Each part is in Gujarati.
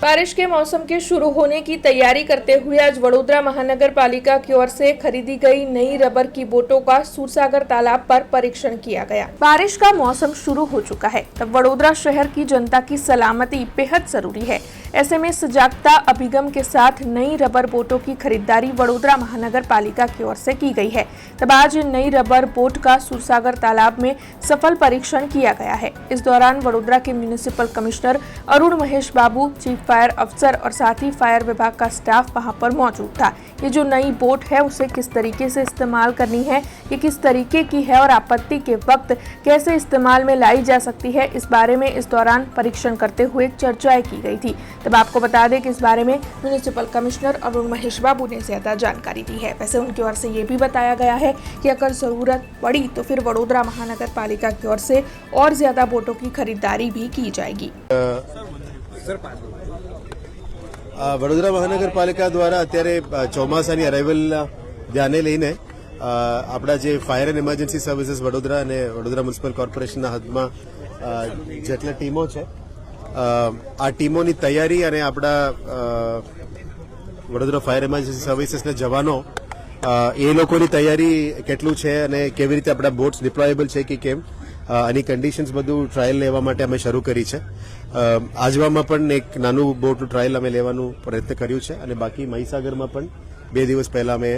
बारिश के मौसम के शुरू होने की तैयारी करते हुए आज वडोदरा महानगर पालिका की ओर से खरीदी गई नई रबर की बोटों का सूरसागर तालाब पर परीक्षण किया गया। बारिश का मौसम शुरू हो चुका है, तब वडोदरा शहर की जनता की सलामती बेहद जरूरी है। ऐसे में सजागता अभिगम के साथ नई रबर बोटों की खरीदारी वडोदरा महानगर पालिका की ओर से की गई है। तब आज नई रबर बोट का सूरसागर तालाब में सफल परीक्षण किया गया है। इस दौरान वडोदरा के म्युनिसिपल कमिश्नर अरुण महेश बाबू, चीफ फायर अफसर और साथ ही फायर विभाग का स्टाफ वहां पर मौजूद था। ये जो नई बोट है उसे किस तरीके से इस्तेमाल करनी है, ये किस तरीके की है और आपत्ति के वक्त कैसे इस्तेमाल में लाई जा सकती है, इस बारे में इस दौरान परीक्षण करते हुए चर्चाएं की गई थी। तब आपको बता दें कि इस बारे में म्युनिसिपल कमिश्नर अरुण महेश बाबू ने ज्यादा जानकारी दी है। वैसे उनकी ओर से ये भी बताया गया है कि अगर जरूरत पड़ी तो फिर वडोदरा महानगर पालिका की ओर से और ज्यादा बोटों की खरीदारी भी की जाएगी। वडोदरा महानगरपालिका द्वारा अत्यारे ચોમાસાની અરાઇવલ ધ્યાને લઈને આપણા જે fire and emergency services Vadodara અને વડોદરા મ્યુનિસિપલ કોર્પોરેશનના હદમાં જેટલા ટીમો છે આ ટીમોની તૈયારી અને આપણા વડોદરા ફાયર ઇમરજન્સી સર્વિસીસના જવાનો એ લોકોની તૈયારી કેટલું છે અને કેવી રીતે આપણા બોટ્સ ડિપ્લોયેબલ છે કે કેમ આની કન્ડિશન્સ બધું ટ્રાયલ લેવા માટે અમે શરૂ કરી છે। આજવામાં પણ એક નાનું બોટનું ટ્રાયલ અમે લેવાનું પ્રયત્ન કર્યું છે અને બાકી મહીસાગરમાં પણ 2 દિવસ પહેલા અમે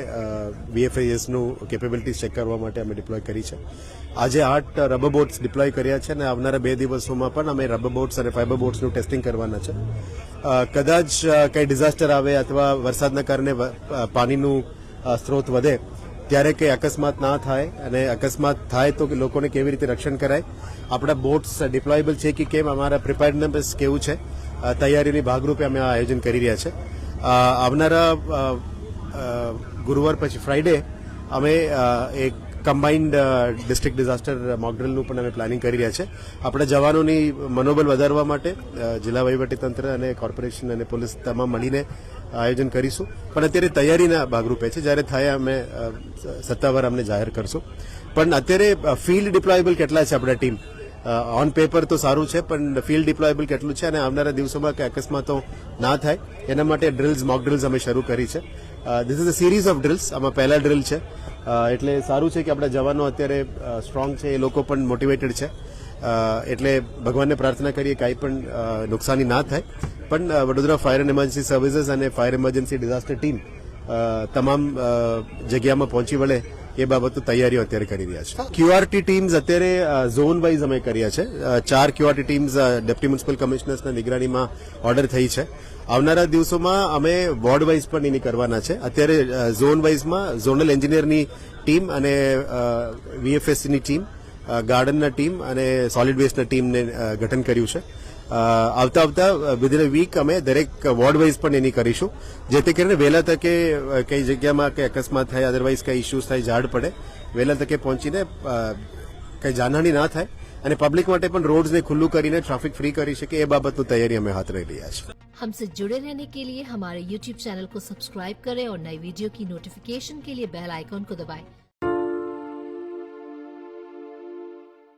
VFISનું કેપેબિલિટીઝ ચેક કરવા માટે અમે ડિપ્લોય કરી છે। આજે 8 રબર બોટ્સ ડિપ્લોય કર્યા છે અને આવનારા 2 દિવસોમાં પણ અમે રબર બોટ્સ અને ફાઇબર બોટ્સનું ટેસ્ટિંગ કરવાના છે। કદાચ કંઈ ડિઝાસ્ટર આવે અથવા વરસાદના કારણે પાણીનું સ્ત્રોત વધે ત્યારે કંઈ અકસ્માત ના થાય અને અકસ્માત થાય તો લોકોને કેવી રીતે રક્ષણ કરાય, આપણા બોટ્સ ડિપ્લોયેબલ છે કે કેમ, અમારા પ્રિપેર્ડનેસ કેવું છે, તૈયારીની ભાગરૂપે અમે આ આયોજન કરી રહ્યા છે। આવનારા ગુરુવાર પછી ફ્રાઇડે અમે એક કમ્બાઇન્ડ ડિસ્ટ્રિક્ટ ડિઝાસ્ટર મોકડ્રીલનું પણ અમે પ્લાનિંગ કરી રહ્યા છે। આપણા જવાનોની મનોબળ વધારવા માટે જિલ્લા વહીવટીતંત્ર અને કોર્પોરેશન અને પોલીસ તમામ મળીને આયોજન કરીશું, પણ અત્યારે તૈયારીના ભાગરૂપે છે। જ્યારે થાય અમે સત્તાવાર અમને જાહેર કરશું। પણ અત્યારે ફિલ્ડ ડિપ્લોયેબલ કેટલા છે આપણા ટીમ, ઓન પેપર તો સારું છે પણ ફિલ્ડ ડિપ્લોયેબલ કેટલું છે અને આવનારા દિવસોમાં કે અકસ્માતો ના થાય એના માટે ડ્રિલ્સ, મોક ડ્રિલ્સ અમે શરૂ કરી છે। This is a series of drills, આમાં પહેલા ડ્રિલ છે એટલે સારું છે કે આપણા જવાનો અત્યારે સ્ટ્રોંગ છે, એ લોકો પણ મોટિવેટેડ છે। એટલે ભગવાનને પ્રાર્થના કરીએ કાંઈ પણ નુકસાની ના થાય। પણ Vadodara fire and emergency services અને ફાયર ઇમરજન્સી ડિઝાસ્ટર ટીમ તમામ જગ્યામાં પહોંચી વળે એ બાબતો તૈયારીઓ અત્યારે કરી રહ્યા છે। QRT ટીમ્સ અત્યારે ઝોન વાઇઝ અમે કર્યા છે। 4 QRT ટીમ્સ ડેપ્યુટી મ્યુનિસિપલ કમિશનર્સના નિગરાણીમાં ઓર્ડર થઈ છે। આવનારા દિવસોમાં અમે વોર્ડ વાઇઝ પણ એની કરવાના છે। અત્યારે ઝોન વાઇઝમાં ઝોનલ એન્જિનિયરની ટીમ અને VFSની ટીમ, ગાર્ડનના ટીમ અને સોલિડ વેસ્ટના ટીમને ગઠન કર્યું છે। આવતા વિધિન અ વીક અમે દરેક વોર્ડ વાઇઝ પણ એની કરીશું, જેથી કરીને વહેલા તકે કઈ જગ્યામાં કંઈ અકસ્માત થાય, અદરવાઇઝ કંઈ ઇસ્યુઝ થાય, ઝાડ પડે, વહેલા તકે પહોંચીને કંઈ જાનહાની ના થાય અને પબ્લિક માટે પણ રોડ્સને ખુલ્લું કરીને ટ્રાફિક फ्री કરી શકે એ બાબતની તૈયારી અમે હાથ ધરી રહ્યા છીએ। हमसे जुड़े रहने के लिए हमारे YouTube चैनल को सब्सक्राइब करें और नई वीडियो की नोटिफिकेशन के लिए बेल आइकॉन को दबाएं।